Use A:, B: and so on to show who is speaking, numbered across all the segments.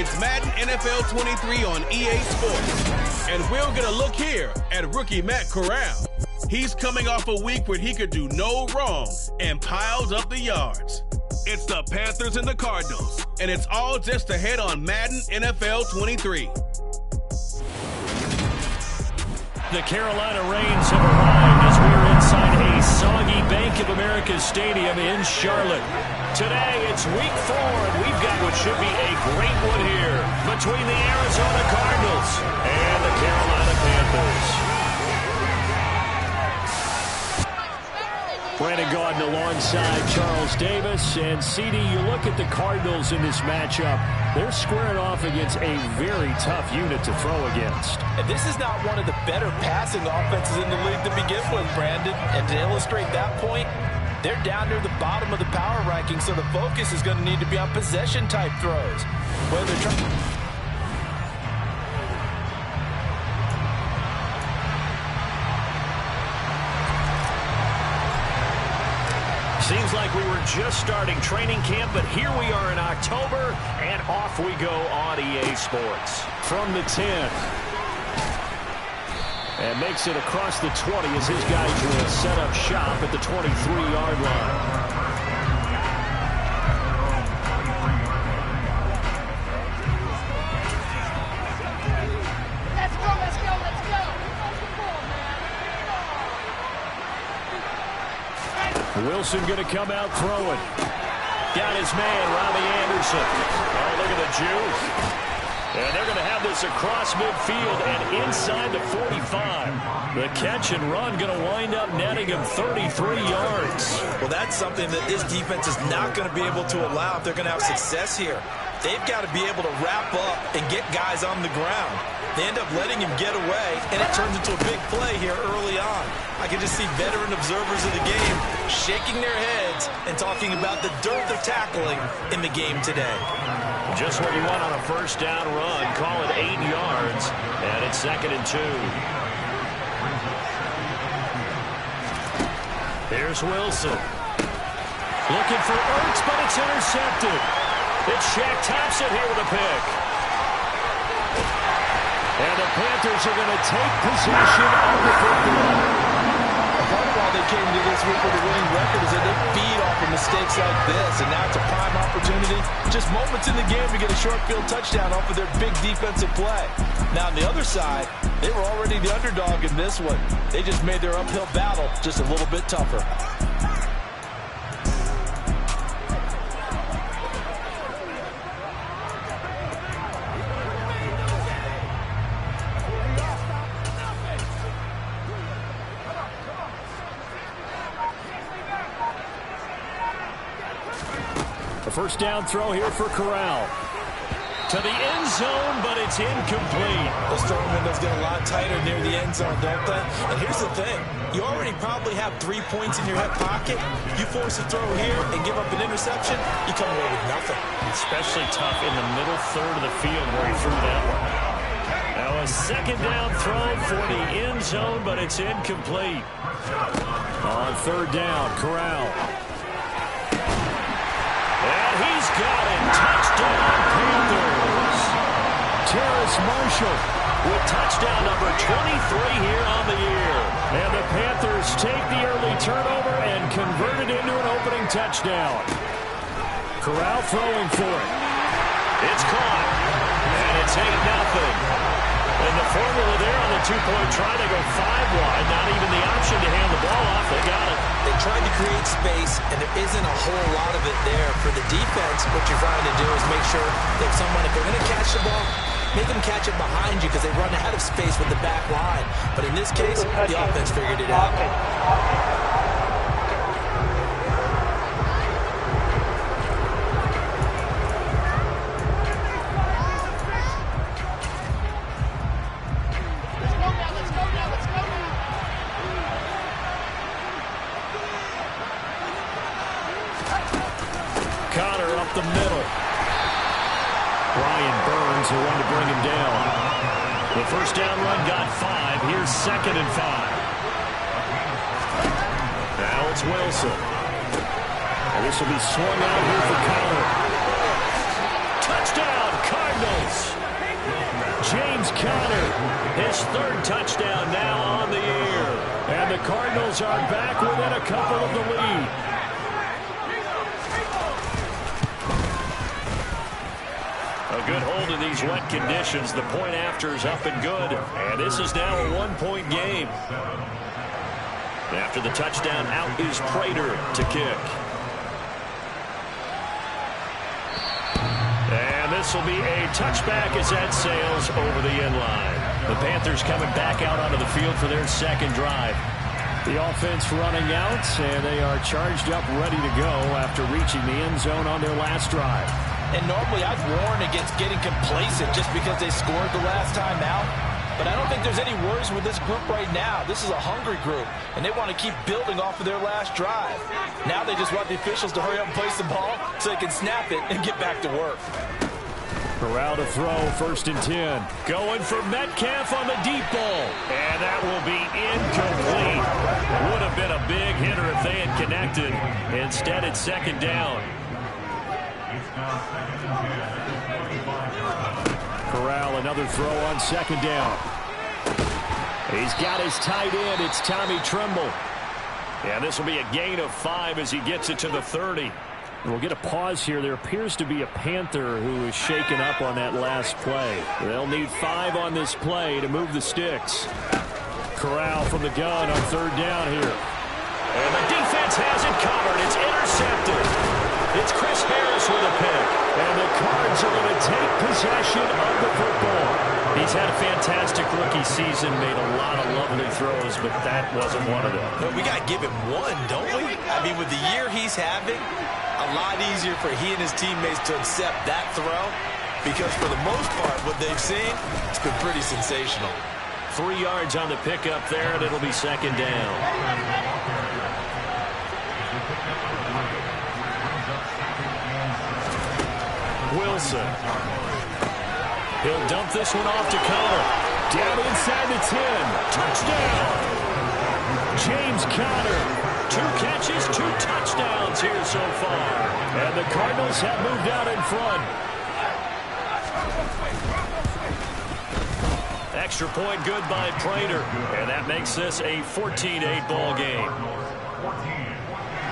A: It's Madden NFL 23 on EA Sports. And we'll get a look here at rookie Matt Corral. He's coming off a week where he could do no wrong and piles up the yards. It's the Panthers and the Cardinals, and it's all just ahead on Madden NFL 23.
B: The Carolina Rains have arrived as we're inside a soggy Bank of America Stadium in Charlotte. Today, it's week 4, and we've got what should be a great one here between the Arizona Cardinals and the Carolina Panthers. Brandon Gaudin alongside Charles Davis. And CD, you look at the Cardinals in this matchup, they're squaring off against a very tough unit to throw against.
C: And this is not one of the better passing offenses in the league to begin with, Brandon. And to illustrate that point, they're down near the bottom of the power ranking, so the focus is going to need to be on possession-type throws. Whether they're trying...
B: Seems like we were just starting training camp, but here we are in October, and off we go on EA Sports. From the 10. And makes it across the 20 as his guys will set up shop at the 23-yard line. Wilson going to come out throwing. Got his man, Robbie Anderson. Oh, look at the juice. And they're going to have this across midfield and inside the 45. The catch and run going to wind up netting him 33 yards.
C: Well, that's something that this defense is not going to be able to allow if they're going to have success here. They've got to be able to wrap up and get guys on the ground. They end up letting him get away, and it turns into a big play here early on. I can just see veteran observers of the game shaking their heads and talking about the dearth of tackling in the game today.
B: Just what you want on a first down run. Call it 8 yards, and it's 2nd and 2. Here's Wilson. Looking for Ertz, but it's intercepted. It's Shaq Thompson here with a pick. And the Panthers are going to take possession of the football.
C: Part of why they came to this week with a winning record is that they feed off of mistakes like this, and now it's a prime opportunity. Just moments in the game to get a short field touchdown off of their big defensive play. Now on the other side, they were already the underdog in this one. They just made their uphill battle just a little bit tougher.
B: First down throw here for Corral. To the end zone, but it's incomplete.
C: The throwing windows get a lot tighter near the end zone, don't they? And here's the thing. You already probably have 3 points in your hip pocket. You force a throw here and give up an interception, you come away with nothing. Especially tough in the middle third of the field where he threw that one.
B: Now a second down throw for the end zone, but it's incomplete. On third down, Corral. And he's got it. Touchdown, Panthers. Terrace Marshall with touchdown number 23 here on the year. And the Panthers take the early turnover and convert it into an opening touchdown. Corral throwing for it. It's caught. And it's 8-0. And the formula there on the two-point try, they go 5 wide. Not even the option to hand the ball off. They got it.
C: They tried to create space, and there isn't a whole lot of it there. For the defense, what you're trying to do is make sure that someone, if they're going to catch the ball, make them catch it behind you because they run out of space with the back line. But in this case, the offense figured it out.
B: The middle. Brian Burns, who wanted to bring him down. The first down run got 5. Here's 2nd and 5. Now it's Wilson. And this will be swung out here for Connor. Touchdown, Cardinals. His third touchdown now on the year. And the Cardinals are back within a couple of the lead. A good hold in these wet conditions. The point after is up and good. And this is now a one-point game. After the touchdown, out is Prater to kick. And this will be a touchback as that sails over the end line. The Panthers coming back out onto the field for their second drive. The offense running out, and they are charged up, ready to go after reaching the end zone on their last drive.
C: And normally I'd warn against getting complacent just because they scored the last time out. But I don't think there's any worries with this group right now. This is a hungry group, and they want to keep building off of their last drive. Now they just want the officials to hurry up and place the ball so they can snap it and get back to work.
B: Corral to throw, 1st and 10. Going for Metcalf on the deep ball. And that will be incomplete. Would have been a big hitter if they had connected. Instead, it's 2nd down. Corral, another throw on 2nd down. He's got his tight end. It's Tommy Tremble. And this will be a gain of 5 as he gets it to the 30. We'll get a pause here. There appears to be a Panther who is shaken up on that last play. They'll need 5 on this play to move the sticks. Corral from the gun on 3rd down here. And the defense has it covered. It's intercepted. It's Chris Harris with a pick. And the Cards are going to take possession of the football. He's had a fantastic rookie season, made a lot of lovely throws, but that wasn't one of them.
C: But we got to give him one, don't we? I mean, with the year he's having, a lot easier for he and his teammates to accept that throw because for the most part, what they've seen, it's been pretty sensational.
B: 3 yards on the pickup there, and it'll be 2nd down. Wilson. He'll dump this one off to Conner. Down inside the 10. Touchdown. James Conner. 2 catches, 2 touchdowns here so far. And the Cardinals have moved out in front. Extra point good by Prater. And that makes this a 14-8 ball game.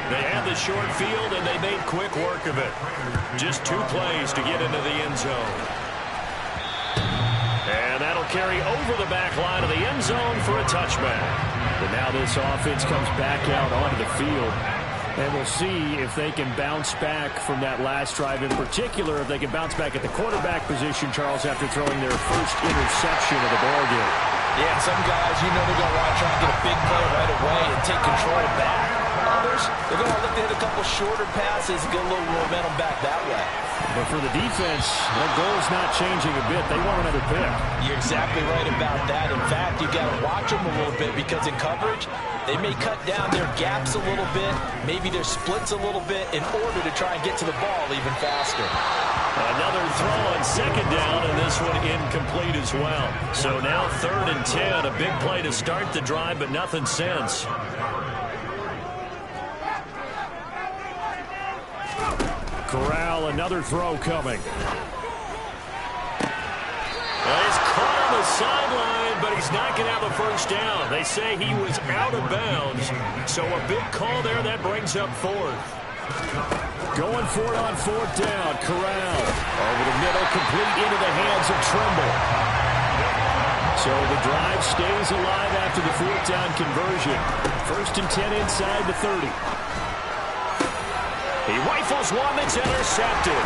B: They had the short field, and they made quick work of it. Just 2 plays to get into the end zone. And that'll carry over the back line of the end zone for a touchback. And now this offense comes back out onto the field. And we'll see if they can bounce back from that last drive. In particular, if they can bounce back at the quarterback position, Charles, after throwing their first interception of the ballgame.
C: Yeah, some guys, you know they're going to want to try and get a big play right away and take control back. Others, they're going to look to hit a couple shorter passes, get a little momentum back that way.
B: But for the defense, their goal's not changing a bit. They want another pick.
C: You're exactly right about that. In fact, you've got to watch them a little bit because in coverage, they may cut down their gaps a little bit, maybe their splits a little bit in order to try and get to the ball even faster.
B: Another throw on 2nd down, and this one incomplete as well. So now 3rd and 10, a big play to start the drive, but nothing since. Corral, another throw coming. Well, he's caught on the sideline, but he's not going to have a first down. They say he was out of bounds, so a big call there that brings up 4th. Going for it on 4th down. Corral over the middle, complete into the hands of Tremble. So the drive stays alive after the 4th down conversion. 1st and 10 inside the 30. He rifles one that's intercepted.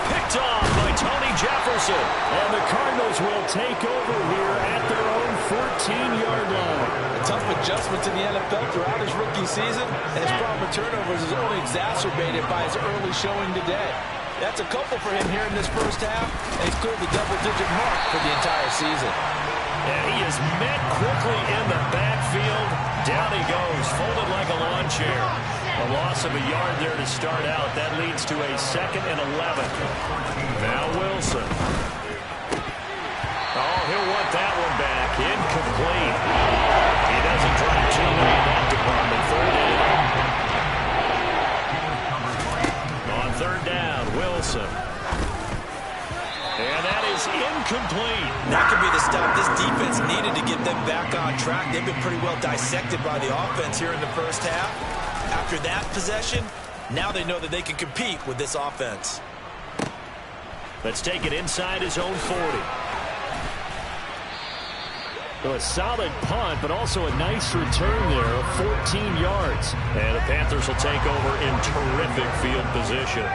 B: Picked off by Tony Jefferson. And the Cardinals will take over here at their own 14-yard line.
C: A tough adjustment to the NFL throughout his rookie season, and his problem with turnovers is only exacerbated by his early showing today. That's a couple for him here in this first half, and he's cleared the double-digit mark for the entire season.
B: And he is met quickly in the backfield. Down he goes, folded like a lawn chair. A loss of a yard there to start out. That leads to a 2nd and 11. Now Wilson. Oh, he'll want that one back. Incomplete. He doesn't try too many in that department. 3rd down. On 3rd down, Wilson. And that is is incomplete.
C: That could be the stop this defense needed to get them back on track. They've been pretty well dissected by the offense here in the first half. After that possession, now they know that they can compete with this offense.
B: Let's take it inside his own 40. So a solid punt, but also a nice return there of 14 yards. And the Panthers will take over in terrific field position.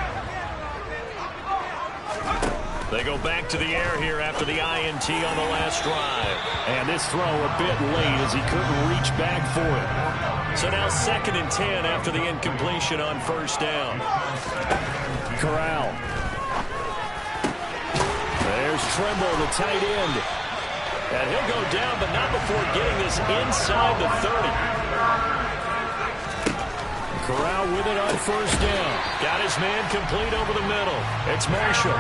B: They go back to the air here after the INT on the last drive. And this throw a bit late as he couldn't reach back for it. So now 2nd and 10 after the incompletion on first down. Corral. There's Trimble, the tight end. And he'll go down, but not before getting this inside the 30. Corral with it on first down. Got his man complete over the middle. It's Marshall.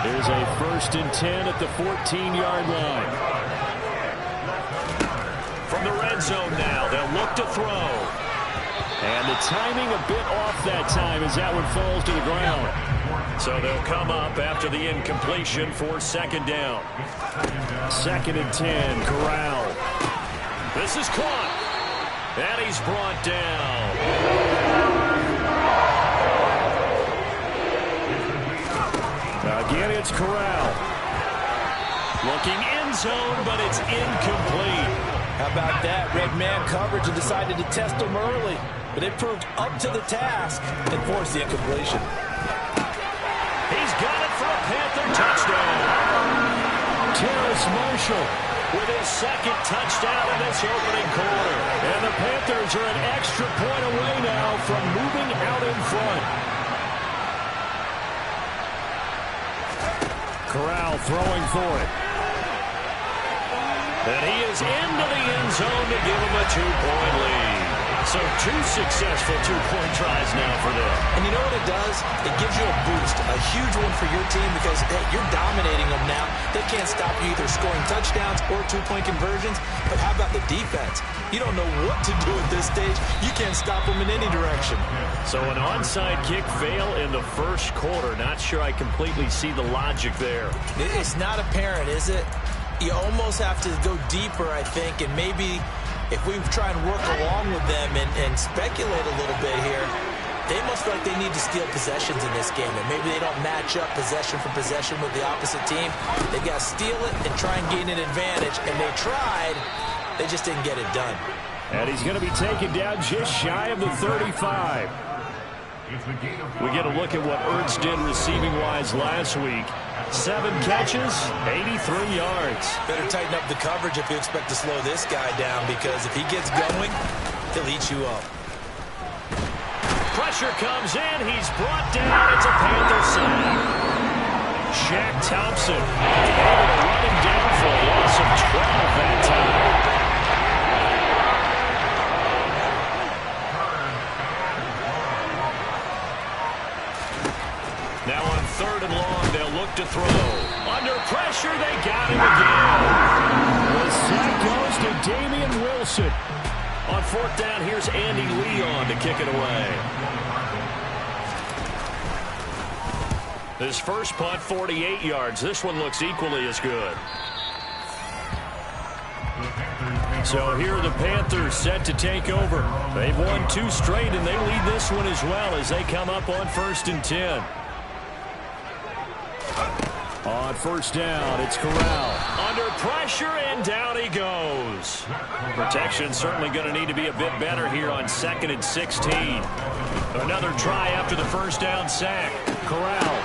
B: Here's a 1st and 10 at the 14-yard line. From the red zone now, they'll look to throw. And the timing a bit off that time as that one falls to the ground. So they'll come up after the incompletion for 2nd down. 2nd and 10, Corral. This is caught. And he's brought down. Again, it's Corral. Looking end zone, but it's incomplete.
C: How about that? Red man coverage and decided to test them early. But they proved up to the task and forced the incompletion.
B: He's got it for a Panther touchdown. Terrace Marshall with his 2nd touchdown in this opening quarter. And the Panthers are an extra point away now from moving out in front. Corral throwing for it. And he is into the end zone to give him a 2-point lead. So 2 successful 2-point tries now for them.
C: And you know what it does? It gives you a boost, a huge one for your team because, hey, you're dominating them now. They can't stop you either scoring touchdowns or 2-point conversions. But how about the defense? You don't know what to do at this stage. You can't stop them in any direction.
B: So an onside kick fail in the first quarter. Not sure I completely see the logic there.
C: It's not apparent, is it? You almost have to go deeper, I think, and maybe if we try and work along with them and speculate a little bit here, they must feel like they need to steal possessions in this game, and maybe they don't match up possession for possession with the opposite team. They got to steal it and try and gain an advantage, and they tried. They just didn't get it done.
B: And he's going to be taken down just shy of the 35. We get a look at what Ertz did receiving-wise last week. 7 catches, 83 yards.
C: Better tighten up the coverage if you expect to slow this guy down, because if he gets going, he'll eat you up.
B: Pressure comes in. He's brought down. It's a Panther sack. Shaq Thompson able to run him down for a loss of 12 that time. Now on 3rd and long, they'll look to throw. Under pressure, they got him again. The sack goes to Damian Wilson. On 4th down, here's Andy Leon to kick it away. His first punt, 48 yards. This one looks equally as good. So here are the Panthers set to take over. They've won 2 straight, and they lead this one as well as they come up on 1st and 10. On 1st down, it's Corral. Under pressure, and down he goes. Protection certainly going to need to be a bit better here on 2nd and 16. Another try after the 1st down sack. Corral.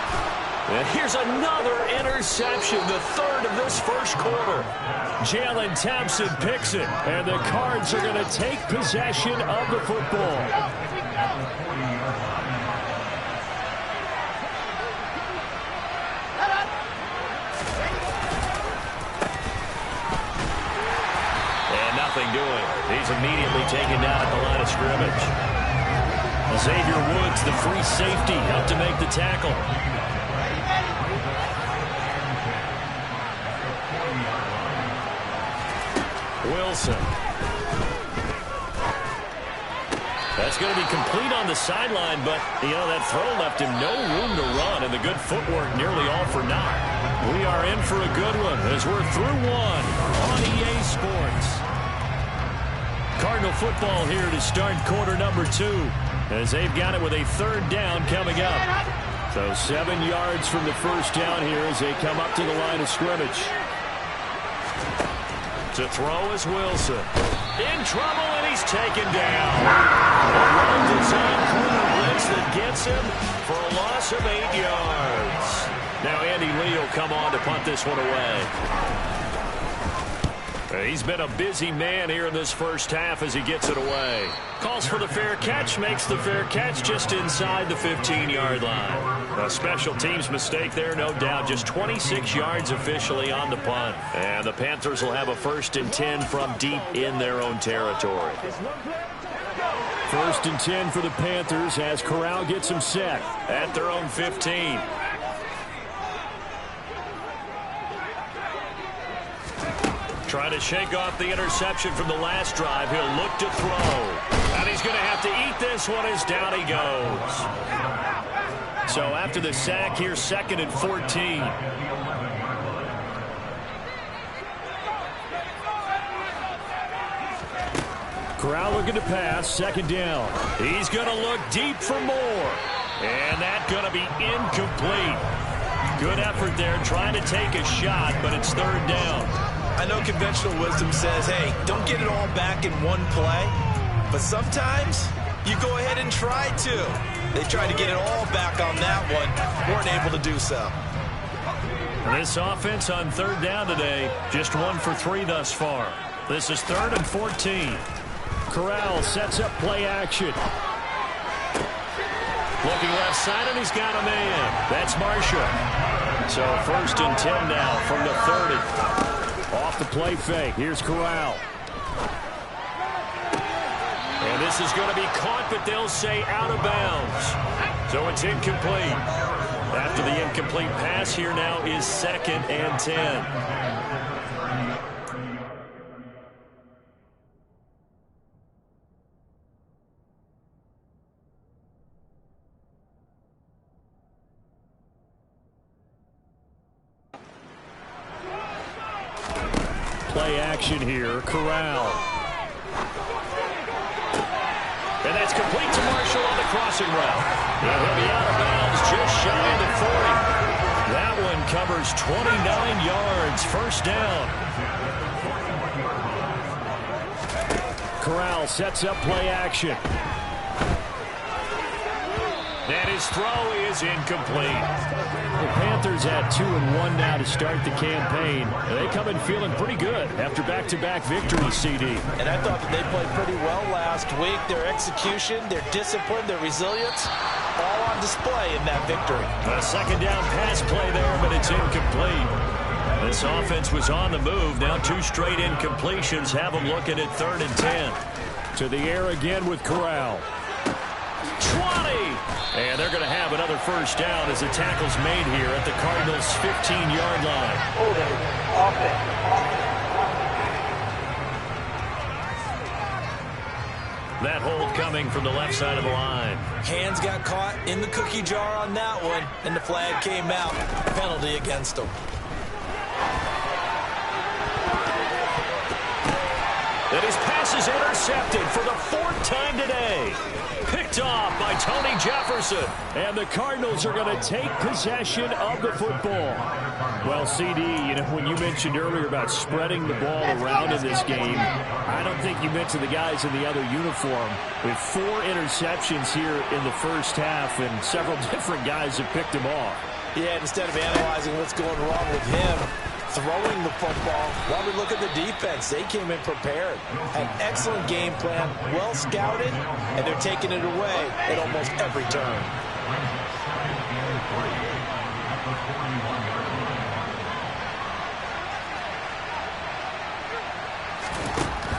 B: And here's another interception, the 3rd of this first quarter. Jalen Thompson picks it, and the Cards are going to take possession of the football. Doing. He's immediately taken down at the line of scrimmage. Xavier Woods, the free safety, up to make the tackle. Wilson. That's It's going to be complete on the sideline, but, that throw left him no room to run, and the good footwork nearly all for naught. We are in for a good one as we're through one on EA Sports. Cardinal football here to start quarter number 2, as they've got it with a third down coming up. So 7 yards from the first down here as they come up to the line of scrimmage. To throw is Wilson. In trouble, and he's taken down. A well-designed corner blitz that gets him for a loss of 8 yards. Now Andy Lee will come on to punt this one away. He's been a busy man here in this first half as he gets it away. Calls for the fair catch, makes the fair catch just inside the 15-yard line. A special teams mistake there, no doubt. Just 26 yards officially on the punt. And the Panthers will have a 1st and 10 from deep in their own territory. 1st and 10 for the Panthers as Corral gets them set at their own 15. Trying to shake off the interception from the last drive. He'll look to throw. And he's going to have to eat this one as down he goes. So after the sack here, 2nd and 14. Corral looking to pass, 2nd down. He's going to look deep for more. And that's going to be incomplete. Good effort there, trying to take a shot, but it's 3rd down.
C: I know conventional wisdom says, hey, don't get it all back in one play. But sometimes you go ahead and try to. They tried to get it all back on that one. Weren't able to do so.
B: This offense on 3rd down today, just 1 for 3 thus far. This is 3rd and 14. Corral sets up play action. Looking left side, and he's got a man. That's Marshall. So 1st and 10 now from the 30. Off the play fake. Here's Corral. And this is going to be caught, but they'll say out of bounds. So it's incomplete. After the incomplete pass, here now is 2nd and 10. Play action here, Corral. And that's complete to Marshall on the crossing route. And he'll be out of bounds just shy of the 40. That one covers 29 yards, 1st down. Corral sets up play action. And his throw is incomplete. The Panthers had 2-1 now to start the campaign. They come in feeling pretty good after back-to-back victories, CD.
C: And I thought that they played pretty well last week. Their execution, their discipline, their resilience, all on display in that victory.
B: A 2nd down pass play there, but it's incomplete. This offense was on the move. Now 2 straight incompletions have them looking at 3rd and 10. To the air again with Corral. 20! And they're going to have another 1st down as the tackle's made here at the Cardinals' 15-yard line. That hold coming from the left side of the line.
C: Hands got caught in the cookie jar on that one, and the flag came out. Penalty against them.
B: And his pass is intercepted for the 4th time today. Picked off by Tony Jefferson. And the Cardinals are going to take possession of the football. Well, CD, when you mentioned earlier about spreading the ball around in this game, I don't think you mentioned the guys in the other uniform. With 4 interceptions here in the first half, and several different guys have picked him off.
C: Yeah, instead of analyzing what's going wrong with him, throwing the football, while we look at the defense, they came in prepared. An excellent game plan, well scouted, and they're taking it away at almost every turn.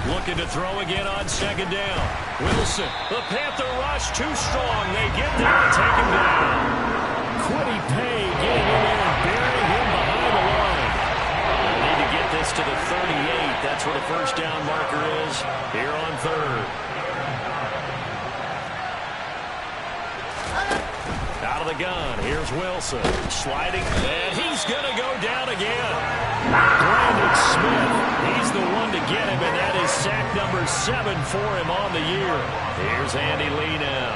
B: Looking to throw again on 2nd down. Wilson, the Panther rush too strong. They get there and take him down. Quiddy Pay getting in there and burying him behind the line. They need to get this to the 38. That's where the 1st down marker is here on 3rd. Here's Wilson sliding, and he's going to go down again. Brandon Smith, he's the one to get him, and that is sack number 7 for him on the year. Here's Andy Lee now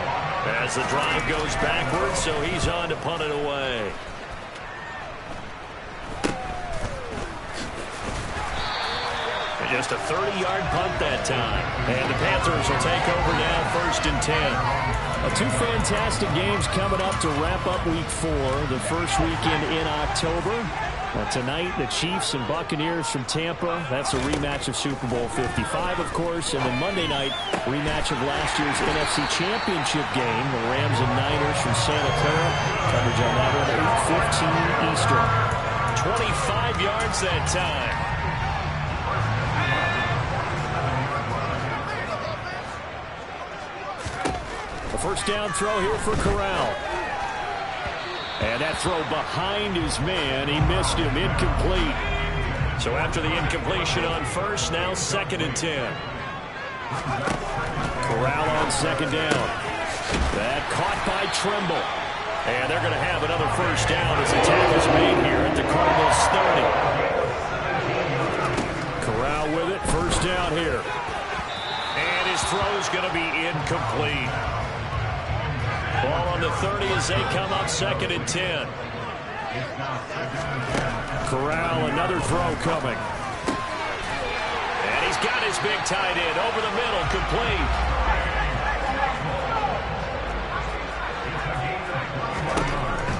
B: as the drive goes backwards, so he's on to punt it away. Just a 30-yard punt that time. And the Panthers will take over now, 1st and 10. 2 fantastic games coming up to wrap up Week 4, the first weekend in October. Tonight, the Chiefs and Buccaneers from Tampa. That's a rematch of Super Bowl 55, of course. And then Monday night, rematch of last year's NFC Championship game, the Rams and Niners from Santa Clara. Coverage on that one, 8:15 Eastern. 25 yards that time. First down throw here for Corral. And that throw behind his man. He missed him. Incomplete. So after the incompletion on first, now 2nd and 10. Corral on 2nd down. That caught by Trimble. And they're going to have another first down as the tackle's made here at the Cardinals' 30. Corral with it. First down here. And his throw's going to be incomplete. Ball on the 30 as they come up 2nd and 10. Corral, another throw coming. And he's got his big tight end over the middle, complete.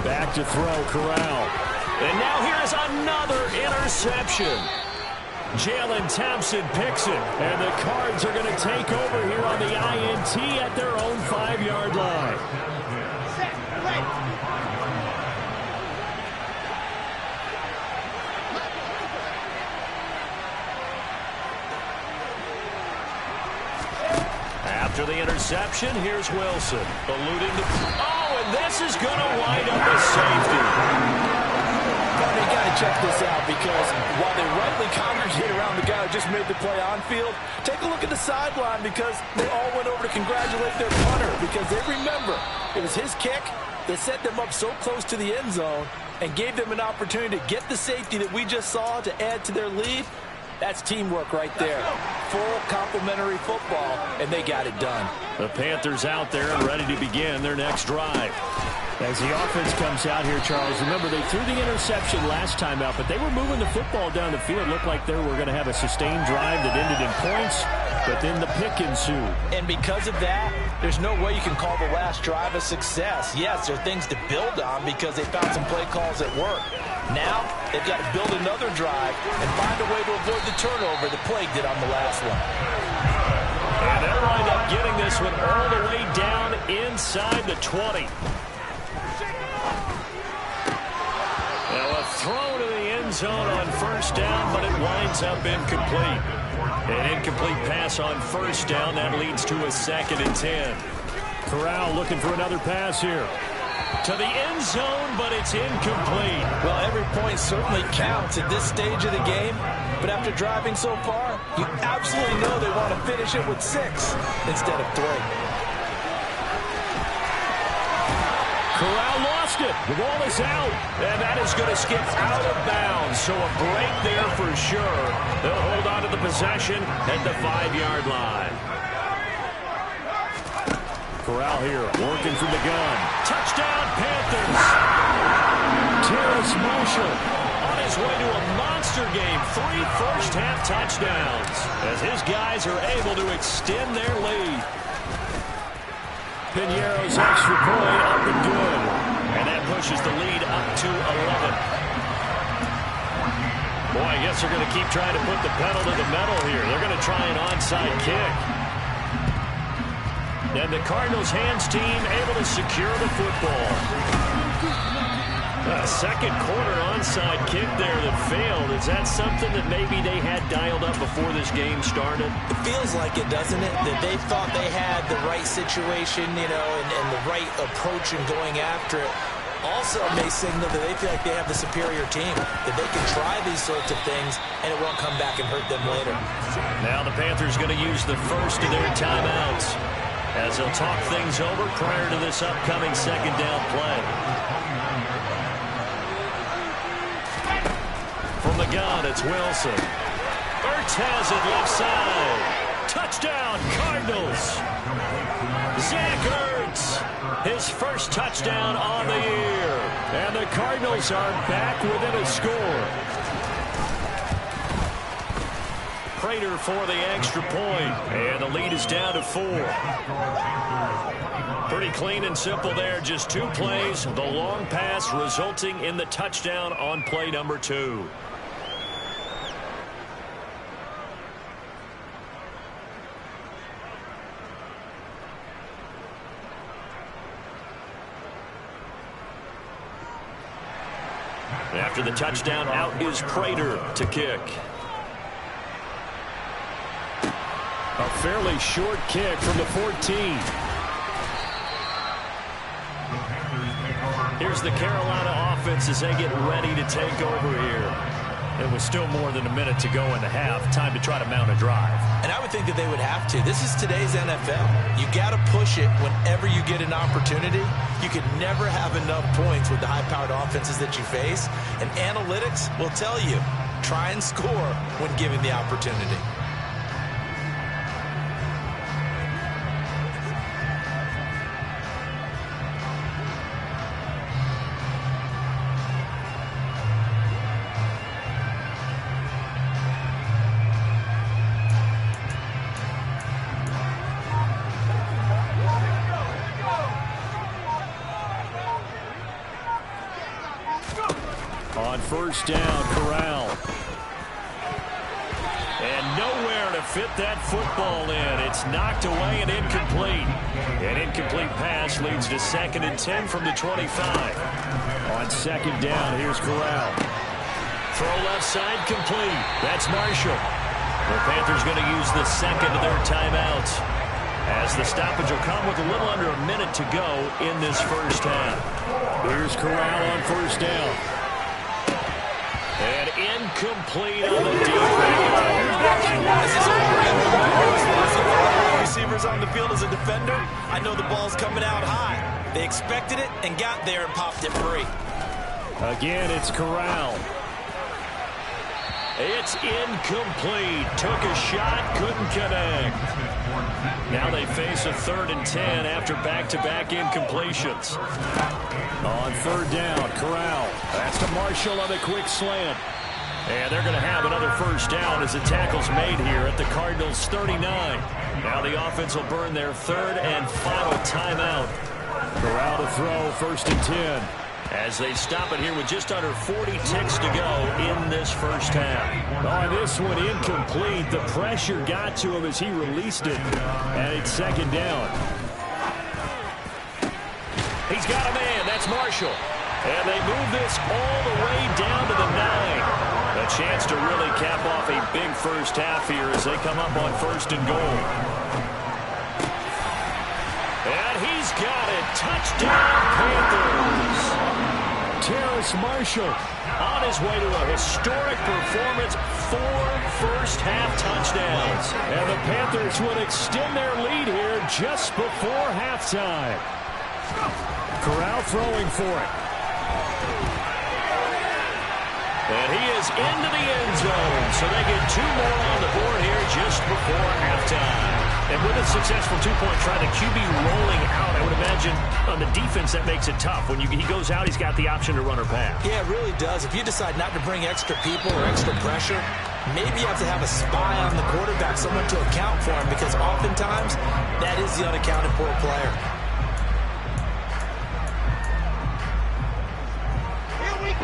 B: Back to throw, Corral. And now here's another interception. Jalen Thompson picks it, and the Cards are going to take over here on the INT at their own 5-yard line. After the interception, here's Wilson, alluding to... Oh, and this is going to wind up a safety.
C: You got to check this out, because while they rightly congregate around the guy who just made the play on field, take a look at the sideline, because they all went over to congratulate their punter, because they remember it was his kick that set them up so close to the end zone and gave them an opportunity to get the safety that we just saw to add to their lead. That's teamwork right there. Full complementary football, and they got it done.
B: The Panthers out there and ready to begin their next drive. As the offense comes out here, Charles, remember they threw the interception last time out, but they were moving the football down the field. Looked like they were going to have a sustained drive that ended in points, but then the pick ensued.
C: And because of that, there's no way you can call the last drive a success. Yes, there are things to build on because they found some play calls that work. Now, they've got to build another drive and find a way to avoid the turnover that plagued it on the last one.
B: And they'll wind up getting this one all the way down inside the 20. Now a throw to the end zone on first down, but it winds up incomplete. An incomplete pass on first down. That leads to a 2nd and 10. Corral looking for another pass here. To the end zone, but it's incomplete.
C: Well, every point certainly counts at this stage of the game. But after driving so far, you absolutely know they want to finish it with 6 instead of 3.
B: Corral lost it. The ball is out. And that is going to skip out of bounds. So a break there for sure. They'll hold on to the possession at the 5-yard line. Corral here, working from the gun. Touchdown, Panthers. Terrace Marshall on his way to a monster game. 3 first-half touchdowns as his guys are able to extend their lead. Piñeiro's extra point up and good. And that pushes the lead up to 11. Boy, I guess they're going to keep trying to put the pedal to the metal here. They're going to try an onside kick. And the Cardinals' hands team able to secure the football. A second quarter onside kick there that failed. Is that something that maybe they had dialed up before this game started?
C: It feels like it, doesn't it? That they thought they had the right situation, you know, and the right approach in going after it. Also may signal that they feel like they have the superior team, that they can try these sorts of things and it won't come back and hurt them later.
B: Now the Panthers going to use the first of their timeouts as they'll talk things over prior to this upcoming 2nd down play. gun. It's Wilson. Ertz has it left side. Touchdown, Cardinals. Zach Ertz, his first touchdown on the year. And the Cardinals are back within a score. Prater for the extra point, and the lead is down to 4. Pretty clean and simple there. Just 2 plays. The long pass resulting in the touchdown on play number 2. After the touchdown, out is Prater to kick. A fairly short kick from the 14. Here's the Carolina offense as they get ready to take over here. It was still more than a minute to go in the half. Time to try to mount a drive.
C: And I would think that they would have to. This is today's NFL. You got to push it whenever you get an opportunity. You could never have enough points with the high-powered offenses that you face. And analytics will tell you, try and score when given the opportunity.
B: On first down, Corral. And nowhere to fit that football in. It's knocked away and incomplete. An incomplete pass leads to 2nd and 10 from the 25. On 2nd down, here's Corral. Throw left side complete. That's Marshall. The Panthers going to use the 2nd of their timeouts, as the stoppage will come with a little under a minute to go in this first half. Here's Corral on first down. And incomplete on the
C: Receivers on the field as a defender. I know the ball's coming out high. They expected it and got there and popped it free.
B: Again, it's Corral. It's incomplete. Took a shot, couldn't connect. Now they face a 3rd and 10 after back-to-back incompletions. On 3rd down, Corral. That's to Marshall on the quick slant. And they're going to have another first down as the tackle's made here at the Cardinals' 39. Now the offense will burn their 3rd and final timeout. Corral to throw, 1st and 10. As they stop it here with just under 40 ticks to go in this first half. On this one, incomplete. The pressure got to him as he released it. And it's 2nd down. He's got a man. That's Marshall. And they move this all the way down to the 9. A chance to really cap off a big first half here as they come up on 1st and goal. And he's got it. Touchdown, Panthers. Terrace Marshall on his way to a historic performance, 4 first-half touchdowns. And the Panthers would extend their lead here just before halftime. Corral throwing for it. And he is into the end zone, so they get 2 more on the board here just before halftime. And with a successful 2-point try, the QB rolling out, I would imagine on the defense that makes it tough. When he goes out, he's got the option to run or pass.
C: Yeah, it really does. If you decide not to bring extra people or extra pressure, maybe you have to have a spy on the quarterback, someone to account for him, because oftentimes that is the unaccounted for player.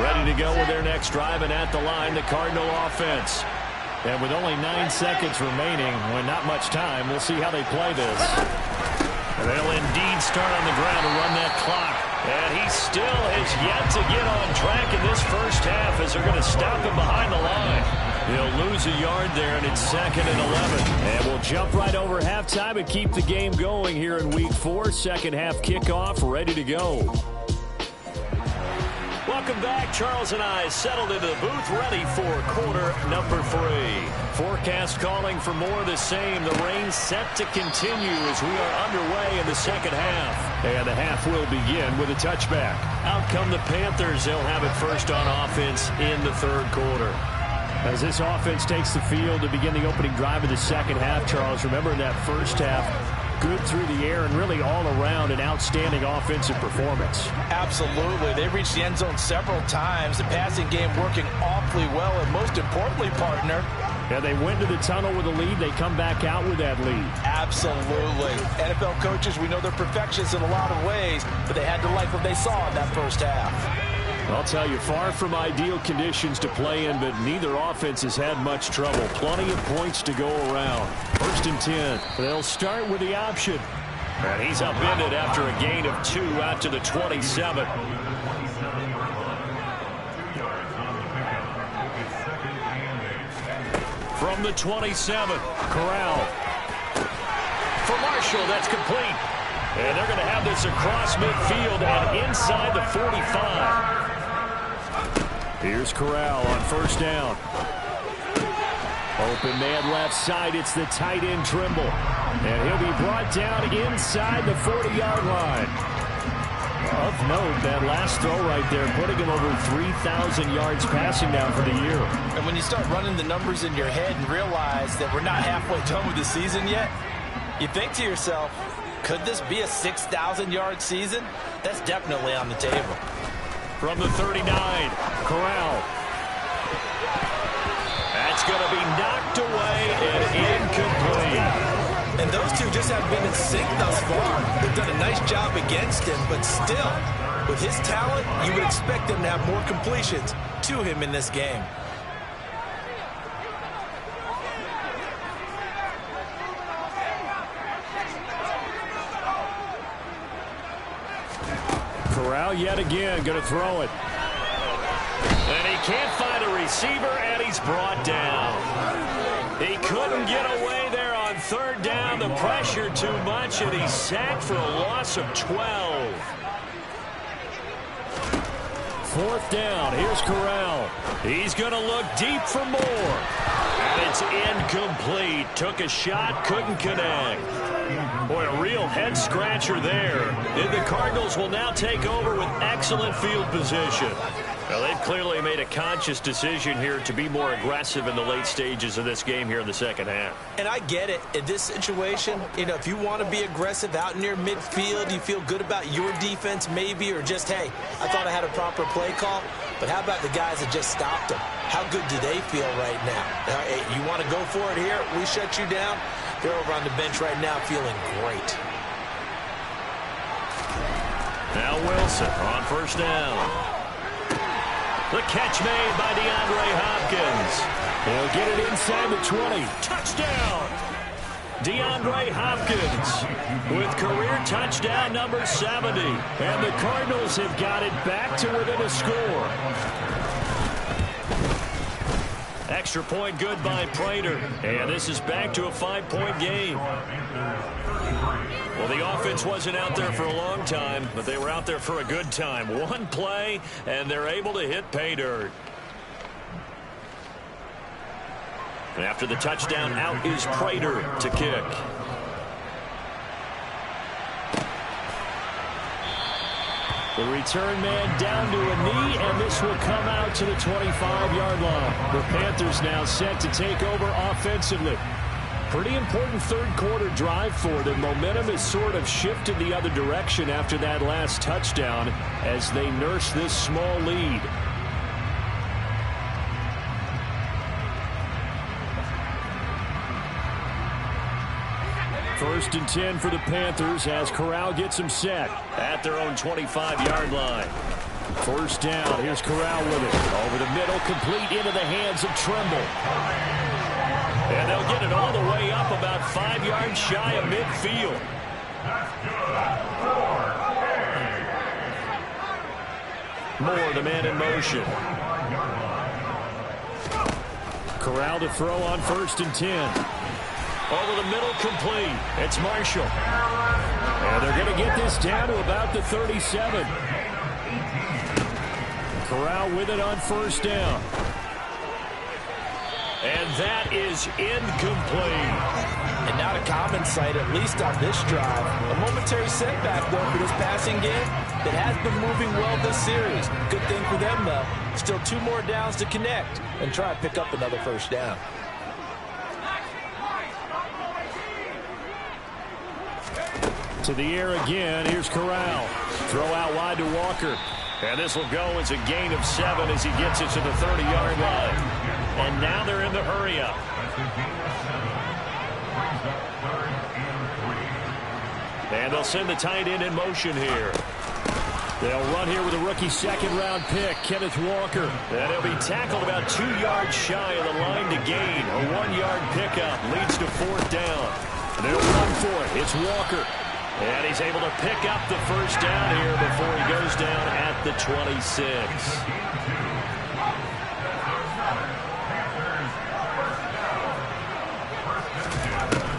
B: Ready to go with their next drive, and at the line, the Cardinal offense. And with only 9 seconds remaining, when not much time, we'll see how they play this. They'll indeed start on the ground to run that clock. And he still has yet to get on track in this first half as they're going to stop him behind the line. He'll lose a yard there, and it's 2nd and 11. And we'll jump right over halftime and keep the game going here in Week 4. Second half kickoff, ready to go. Welcome back. Charles and I settled into the booth, ready for quarter number 3. Forecast calling for more of the same. The rain set to continue as we are underway in the second half. And the half will begin with a touchback. Out come the Panthers. They'll have it first on offense in the 3rd quarter. As this offense takes the field to begin the opening drive of the second half, Charles, remember in that first half, good through the air and really all around an outstanding offensive performance.
C: Absolutely. They reached the end zone several times. The passing game working awfully well, and most importantly, partner,
B: yeah, they went to the tunnel with a lead. They come back out with that lead.
C: Absolutely. NFL coaches, we know they're perfectionists in a lot of ways, but they had to like what they saw in that first half.
B: I'll tell you, far from ideal conditions to play in, but neither offense has had much trouble. Plenty of points to go around. 1st and 10. They'll start with the option. And he's upended after a gain of 2 out to the 27. From the 27, Corral. For Marshall, that's complete. And they're going to have this across midfield and inside the 45. Here's Corral on 1st down. Open man left side. It's the tight end Trimble. And he'll be brought down inside the 40-yard line. Of note, that last throw right there, putting him over 3,000 yards passing now for the year.
C: And when you start running the numbers in your head and realize that we're not halfway done with the season yet, you think to yourself, could this be a 6,000-yard season? That's definitely on the table.
B: From the 39, Corral. That's going to be knocked away and incomplete.
C: And those two just haven't been in sync thus far. They've done a nice job against him, but still, with his talent, you would expect them to have more completions to him in this game.
B: Corral yet again going to throw it. And he can't find a receiver, and he's brought down. He couldn't get away there on 3rd down. The pressure too much, and he's sacked for a loss of 12. 4th down. Here's Corral. He's going to look deep for more. And it's incomplete. Took a shot, couldn't connect. Boy, a real head-scratcher there. And the Cardinals will now take over with excellent field position. Well, they've clearly made a conscious decision here to be more aggressive in the late stages of this game here in the second half.
C: And I get it. In this situation, you know, if you want to be aggressive out near midfield, you feel good about your defense maybe, or just, hey, I thought I had a proper play call. But how about the guys that just stopped them? How good do they feel right now? Hey, you want to go for it here? We shut you down. They're over on the bench right now feeling great.
B: Now Wilson on 1st down. The catch made by DeAndre Hopkins. He'll get it inside the 20. Touchdown! DeAndre Hopkins with career touchdown number 70. And the Cardinals have got it back to within a score. Extra point good by Prater. And this is back to a 5-point game. Well, the offense wasn't out there for a long time, but they were out there for a good time. One play, and they're able to hit pay dirt. And after the touchdown, out is Prater to kick. The return man down to a knee, and this will come out to the 25-yard line. The Panthers now set to take over offensively. Pretty important third-quarter drive for them. Momentum has sort of shifted the other direction after that last touchdown as they nurse this small lead. First and 10 for the Panthers as Corral gets them set at their own 25-yard line. 1st down. Here's Corral with it. Over the middle, complete into the hands of Trimble. And they'll get it all the way up about 5 yards shy of midfield. Moore, the man in motion. Corral to throw on 1st and 10. Over the middle, complete. It's Marshall. And they're going to get this down to about the 37. Corral with it on 1st down. And that is incomplete.
C: And not a common sight, at least on this drive. A momentary setback, though, for this passing game that has been moving well this series. Good thing for them, though. Still 2 more downs to connect and try to pick up another first down.
B: To the air again. Here's Corral. Throw out wide to Walker. And this will go as a gain of 7 as he gets it to the 30-yard line. And now they're in the hurry-up. And they'll send the tight end in motion here. They'll run here with a rookie second-round pick, Kenneth Walker. And he'll be tackled about 2 yards shy of the line to gain. A 1-yard pickup leads to 4th down. They'll run for it. It's Walker. And he's able to pick up the first down here before he goes down at the 26.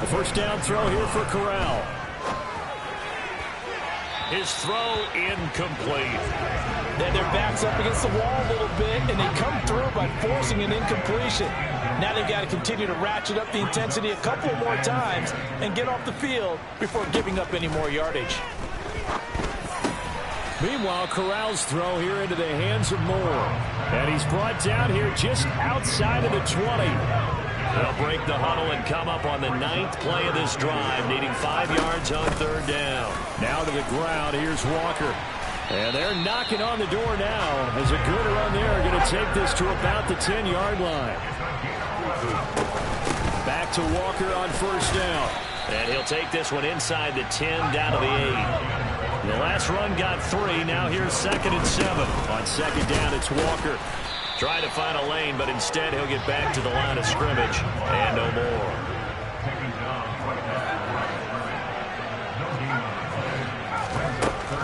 B: The first down throw here for Corral. His throw incomplete.
C: Then their back's up against the wall a little bit, and they come through by forcing an incompletion. Now they've got to continue to ratchet up the intensity a couple more times and get off the field before giving up any more yardage.
B: Meanwhile, Corral's throw here into the hands of Moore. And he's brought down here just outside of the 20. They'll break the huddle and come up on the 9th play of this drive, needing 5 yards on 3rd down. Now to the ground, here's Walker. And they're knocking on the door now as a good run there going to take this to about the 10-yard line. Back to Walker on first down. And he'll take this one inside the 10 down to the 8. The last run got 3. Now here's 2nd and 7. On 2nd down, it's Walker. Trying to find a lane, but instead he'll get back to the line of scrimmage and no more.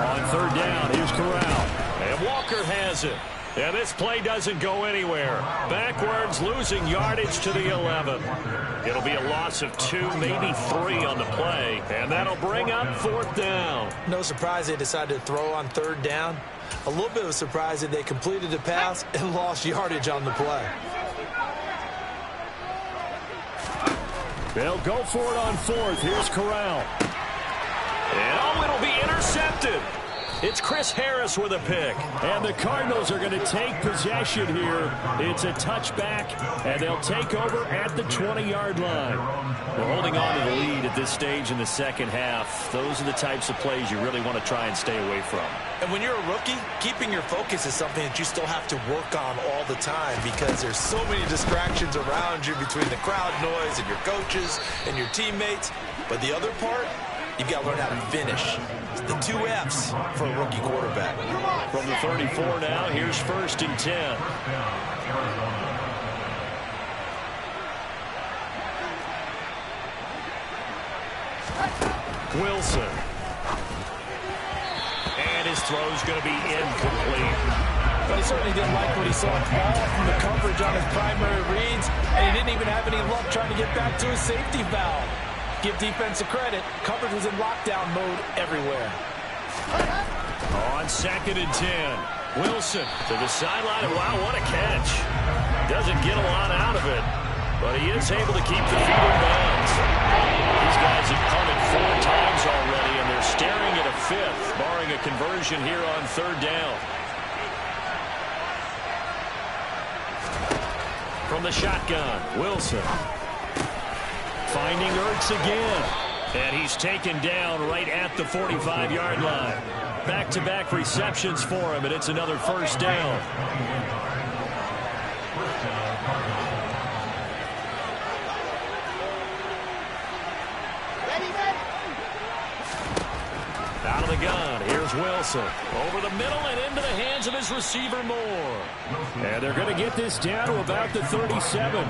B: On 3rd down, here's Corral. And Walker has it. And this play doesn't go anywhere. Backwards, losing yardage to the 11. It'll be a loss of 2, maybe 3 on the play. And that'll bring up 4th down.
C: No surprise they decided to throw on 3rd down. A little bit of a surprise that they completed the pass and lost yardage on the play.
B: They'll go for it on 4th. Here's Corral. And it'll be intercepted. It's Chris Harris with a pick. And the Cardinals are going to take possession here. It's a touchback, and they'll take over at the 20-yard line. We're holding on to the lead at this stage in the second half. Those are the types of plays you really want to try and stay away from.
C: And when you're a rookie, keeping your focus is something that you still have to work on all the time because there's so many distractions around you between the crowd noise and your coaches and your teammates. But the other part, you've got to learn how to finish. It's the 2 F's for a rookie quarterback.
B: From the 34 now, here's 1st and 10. Wilson. And his throw's going to be incomplete.
C: But he certainly didn't like what he saw all from the coverage on his primary reads, and he didn't even have any luck trying to get back to his safety valve. Give defense a credit. Coverage was in lockdown mode everywhere.
B: On 2nd and 10. Wilson to the sideline. Wow, what a catch. Doesn't get a lot out of it, but he is able to keep the feet in bounds. These guys have punted 4 times already, and they're staring at a 5th, barring a conversion here on 3rd down. From the shotgun, Wilson. Finding Ertz again. And he's taken down right at the 45-yard line. Back-to-back receptions for him, and it's another first down. Out of the gun, here's Wilson. Over the middle and into the hands of his receiver, Moore. And they're going to get this down to about the 37.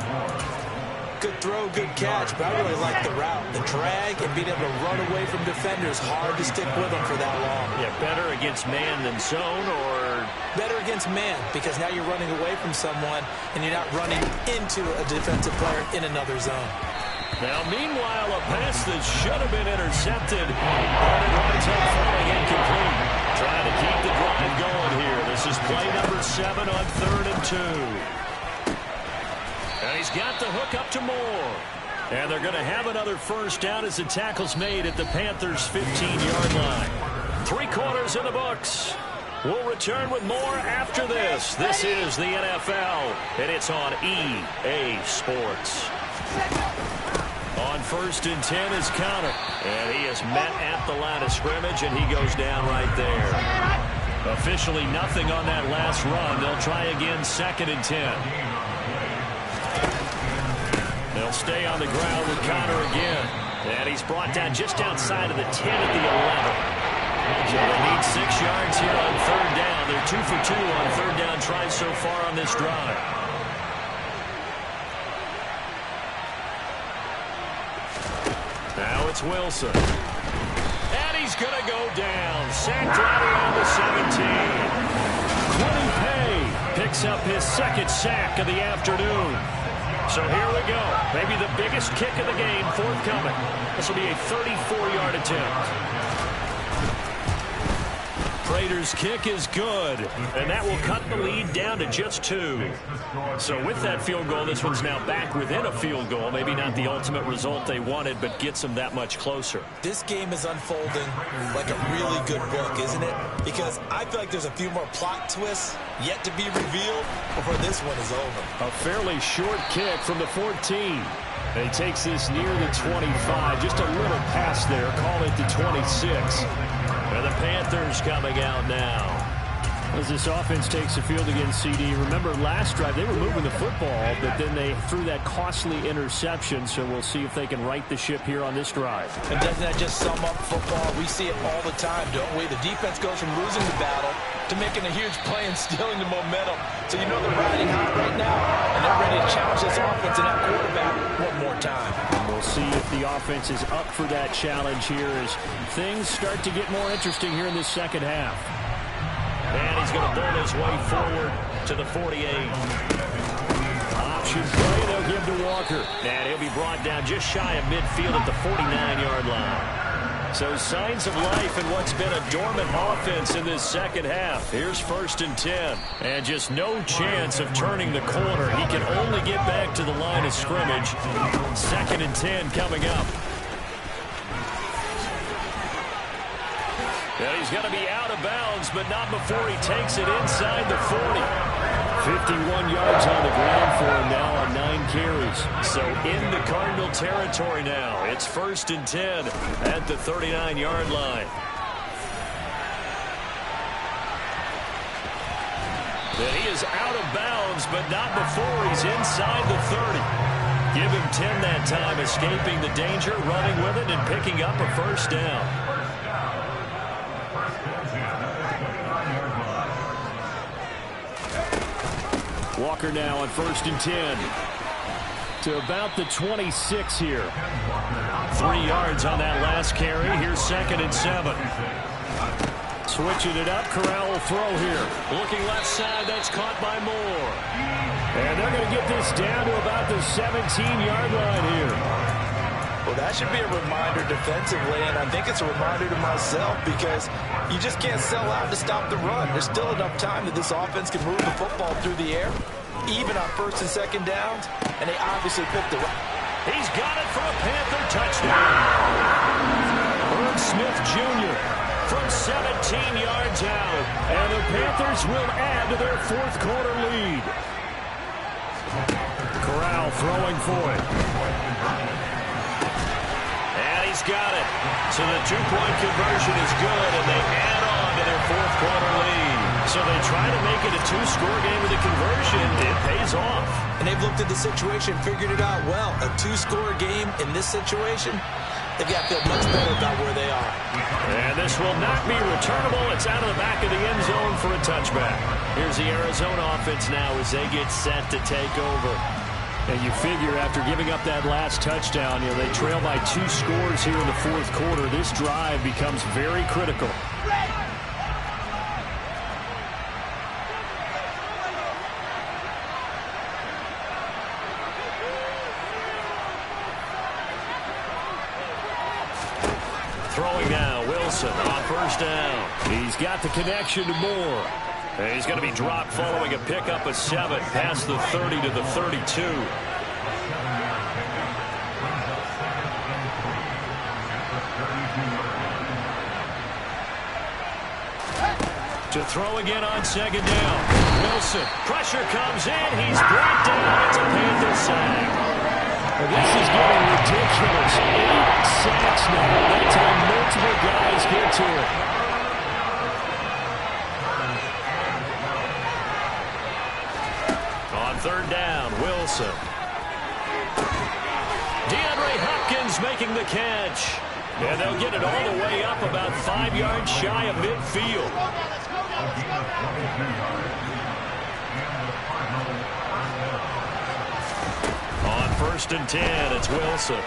C: Good throw, good catch, but I really like the route. The drag and being able to run away from defenders, hard to stick with them for that long.
B: Yeah, better against man than zone, or?
C: Better against man, because now you're running away from someone and you're not running into a defensive player in another zone.
B: Now, meanwhile, a pass that should have been intercepted. And it winds up falling incomplete. Trying to keep the drive going here. This is play number 7 on 3rd and 2. And he's got the hook up to Moore. And they're going to have another first down as the tackle's made at the Panthers' 15-yard line. 3 quarters in the books. We'll return with more after this. This is the NFL, and it's on EA Sports. On 1st and 10 is Connor. And he is met at the line of scrimmage, and he goes down right there. Officially nothing on that last run. They'll try again 2nd and 10. They'll stay on the ground with Connor again. And he's brought down just outside of the 10 at the 11. So they need 6 yards here on 3rd down. They're 2 for 2 on 3rd down tries so far on this drive. Now it's Wilson. And he's going to go down. Sacked right around the 17. Quentin Pay picks up his 2nd sack of the afternoon. So here we go. Maybe the biggest kick of the game forthcoming. This will be a 34-yard attempt. Prater's kick is good, and that will cut the lead down to just 2. So with that field goal, this one's now back within a field goal. Maybe not the ultimate result they wanted, but gets them that much closer.
C: This game is unfolding like a really good book, isn't it? Because I feel like there's a few more plot twists yet to be revealed before this one is over.
B: A fairly short kick from the 14. And he takes this near the 25. Just a little pass there. Call it the 26. And the Panthers coming out now. As this offense takes the field against CD, remember last drive they were moving the football, but then they threw that costly interception, so we'll see if they can right the ship here on this drive.
C: And doesn't that just sum up football? We see it all the time, don't we? The defense goes from losing the battle to making a huge play and stealing the momentum. So you know they're riding hot right now, and they're ready to challenge this offense and that quarterback one more time.
B: And we'll see if the offense is up for that challenge here as things start to get more interesting here in this second half. And he's going to bull his way forward to the 48. Option play they'll give to Walker. And he'll be brought down just shy of midfield at the 49-yard line. So signs of life in what's been a dormant offense in this second half. Here's 1st and 10. And just no chance of turning the corner. He can only get back to the line of scrimmage. 2nd and 10 coming up. And he's going to be out of bounds, but not before he takes it inside the 40. 51 yards on the ground for him now on 9 carries. So into Cardinal territory now. It's 1st and 10 at the 39-yard line. And he is out of bounds, but not before he's inside the 30. Give him 10 that time, escaping the danger, running with it, and picking up a 1st down. Walker now on 1st and 10 to about the 26 here. 3 yards on that last carry. Here's 2nd and 7. Switching it up. Corral will throw here. Looking left side. That's caught by Moore. And they're going to get this down to about the 17-yard line here.
C: Well, that should be a reminder defensively, and I think it's a reminder to myself because you just can't sell out to stop the run. There's still enough time that this offense can move the football through the air, even on 1st and 2nd downs, and they obviously picked the right.
B: He's got it for a Panther touchdown. Herb Smith Jr. from 17 yards out, and the Panthers will add to their 4th quarter lead. Corral throwing for it. He's got it. So the 2-point conversion is good, and they add on to their 4th quarter lead. So they try to make it a 2-score game with a conversion. It pays off.
C: And they've looked at the situation, figured it out well. A 2-score game in this situation, they've got to feel much better about where they are.
B: And this will not be returnable. It's out of the back of the end zone for a touchback. Here's the Arizona offense now as they get set to take over. And you figure after giving up that last touchdown, they trail by 2 scores here in the 4th quarter. This drive becomes very critical. Throwing now, Wilson on 1st down. He's got the connection to Moore. And he's going to be dropped following a pickup of 7 past the 30 to the 32. To throw again on second down. Wilson. Pressure comes in. He's brought down. It's a Panther sack.
D: Well, this is getting ridiculous. 8 sacks now. That's how multiple guys get to it.
B: On third down, Wilson. DeAndre Hopkins making the catch. And they'll get it all the way up about 5 yards shy of midfield. On first and 10, it's Wilson.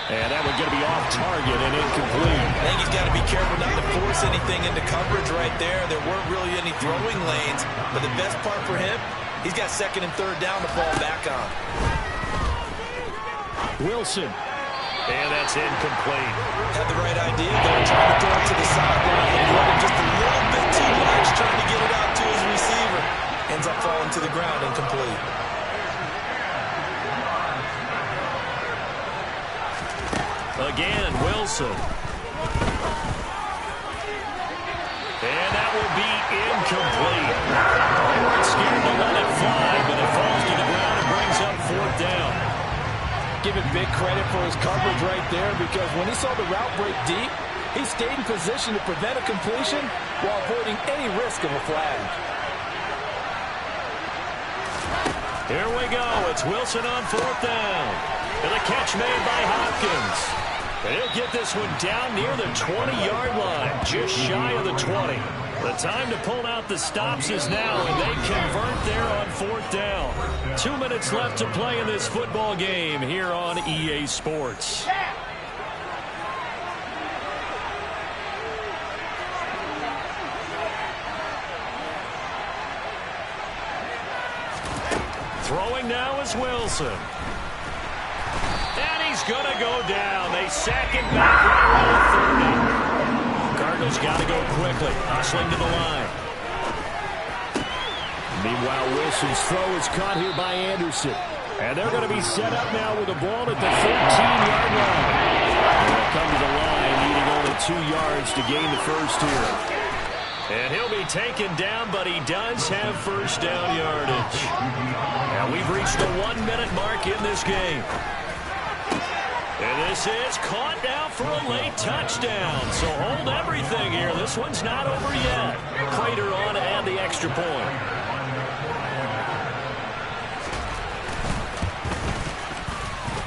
B: And that one's going to be off target and incomplete.
C: I think he's got to be careful not to force anything into coverage right there. There weren't really any throwing lanes. But the best part for him, he's got second and third down to fall back on.
D: Wilson.
B: And that's incomplete.
C: Had the right idea, though, trying to throw it to the sideline and running just a little bit too much, trying to get it out to his receiver. Ends up falling to the ground, incomplete.
B: Again, Wilson. And that will be incomplete. They weren't scared to let it fly, but it falls to the ground and brings up fourth down.
E: Give it big credit for his coverage right there, because when he saw the route break deep, he stayed in position to prevent a completion while avoiding any risk of a flag.
B: Here we go. It's Wilson on fourth down. And the catch made by Hopkins. And he'll get this one down near the 20-yard line, just shy of the 20. The time to pull out the stops is now, and they convert there on fourth down. 2 minutes left to play in this football game here on EA Sports. Throwing now is Wilson. And he's going to go down. They sack him back right around 30. Cardinals got to go quickly. Hustling to the line.
D: Meanwhile, Wilson's throw is caught here by Anderson. And they're going to be set up now with the ball at the 13-yard line. They'll come to the line, needing only 2 yards to gain the first here.
B: And he'll be taken down, but he does have first down yardage. And we've reached the 1-minute mark in this game. And this is caught now for a late touchdown. So hold everything here. This one's not over yet. Prater on and the extra point.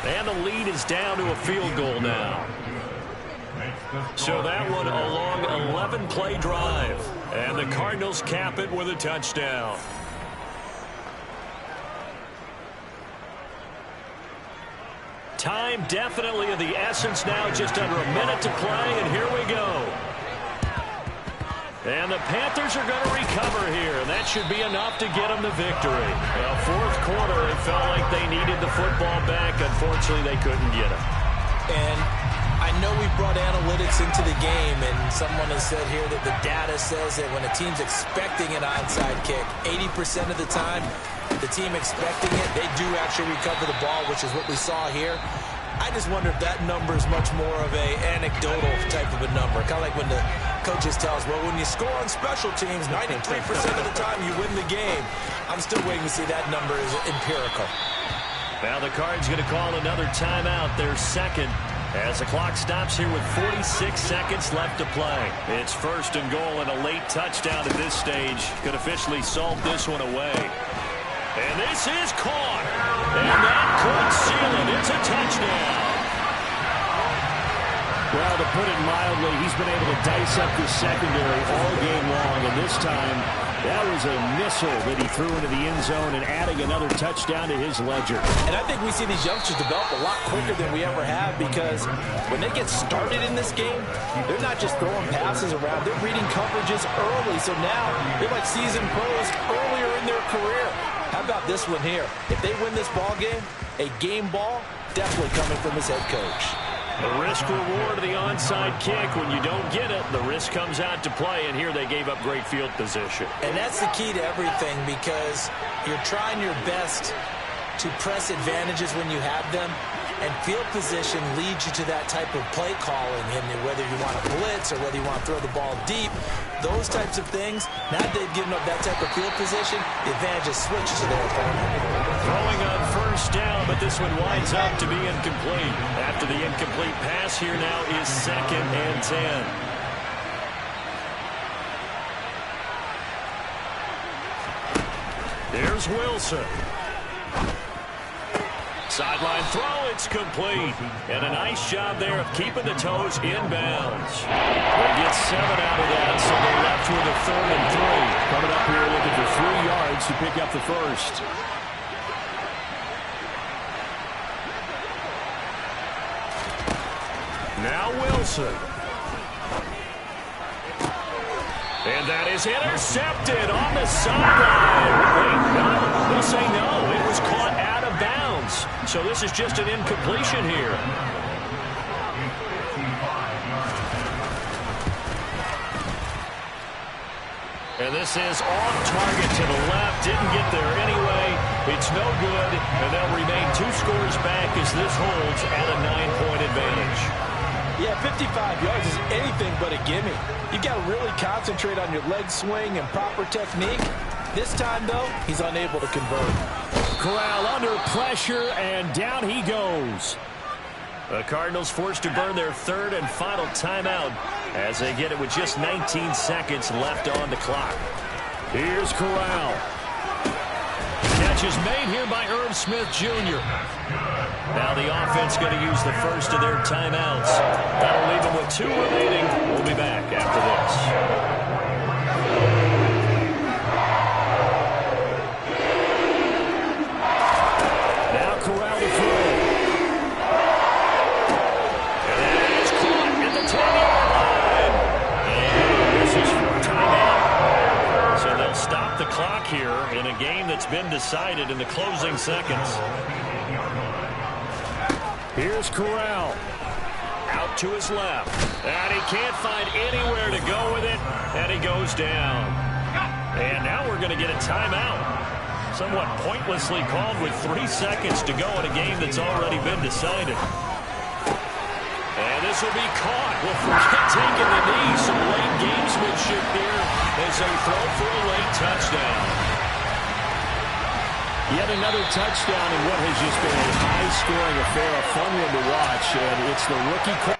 B: And the lead is down to a field goal now. So that one a long 11-play drive. And the Cardinals cap it with a touchdown. Time definitely of the essence now, just under a minute to play, and here we go. And the Panthers are going to recover here, and that should be enough to get them the victory. Well, fourth quarter, it felt like they needed the football back. Unfortunately, they couldn't get it.
C: And I know we brought analytics into the game, and someone has said here that the data says that when a team's expecting an onside kick, 80% of the time, the team expecting it, they do actually recover the ball, which is what we saw here. I just wonder if that number is much more of a anecdotal type of a number. Kind of like when the coaches tell us, well, when you score on special teams, 93% of the time you win the game. I'm still waiting to see that number is empirical.
B: Now the Cards going to call another timeout, their second, as the clock stops here with 46 seconds left to play. It's first and goal, and a late touchdown at this stage could officially solve this one away. And this is caught. And that could seal it. It's a touchdown.
D: Well, to put it mildly, he's been able to dice up the secondary all game long. And this time, that was a missile that he threw into the end zone and adding another touchdown to his ledger.
E: And I think we see these youngsters develop a lot quicker than we ever have, because when they get started in this game, they're not just throwing passes around. They're reading coverages early. So now they're like seasoned pros earlier in their career. How about this one here? If they win this ball game, a game ball, definitely coming from his head coach.
B: The risk-reward of the onside kick. When you don't get it, the risk comes out to play, and here they gave up great field position.
C: And that's the key to everything, because you're trying your best
E: to press advantages when you have them, and field position leads you to that type of play calling, and whether you want to blitz or whether you want to throw the ball deep, those types of things. Now that they've given up that type of field position, the advantage just switches to their opponent.
B: Throwing on first down, but this one winds up to be incomplete. After the incomplete pass, here now is 2nd and 10. There's Wilson. Sideline throw, it's complete. And a nice job there of keeping the toes inbounds. They get 7 out of that, so they're left with a 3rd and 3.
D: Coming up here looking for 3 yards to pick up the first.
B: Now Wilson. And that is intercepted on the sideline. Wait, no. They'll say no. It was caught out of bounds. So this is just an incompletion here. And this is off target to the left. Didn't get there anyway. It's no good. And they'll remain 2 scores back as this holds at a 9-point advantage.
E: Yeah, 55 yards is anything but a gimme. You've got to really concentrate on your leg swing and proper technique. This time, though, he's unable to convert.
D: Corral under pressure, and down he goes.
B: The Cardinals forced to burn their 3rd and final timeout as they get it with just 19 seconds left on the clock.
D: Here's Corral.
B: Catch is made here by Irv Smith Jr. Now the offense going to use the first of their timeouts. That'll leave them with 2 remaining. We'll be back after this.
D: Corral to throw.
B: And that is caught at the 10-yard line. And this is for a timeout. So they'll stop the clock here in a game that's been decided in the closing seconds.
D: Here's Corral.
B: Out to his left. And he can't find anywhere to go with it. And he goes down. And now we're going to get a timeout. Somewhat pointlessly called with 3 seconds to go in a game that's already been decided. And this will be caught. Well, forget taking the knee. Some late gamesmanship here as they throw for a late touchdown.
D: Yet another touchdown in what has just been a high-scoring affair, a fun one to watch. And it's the rookie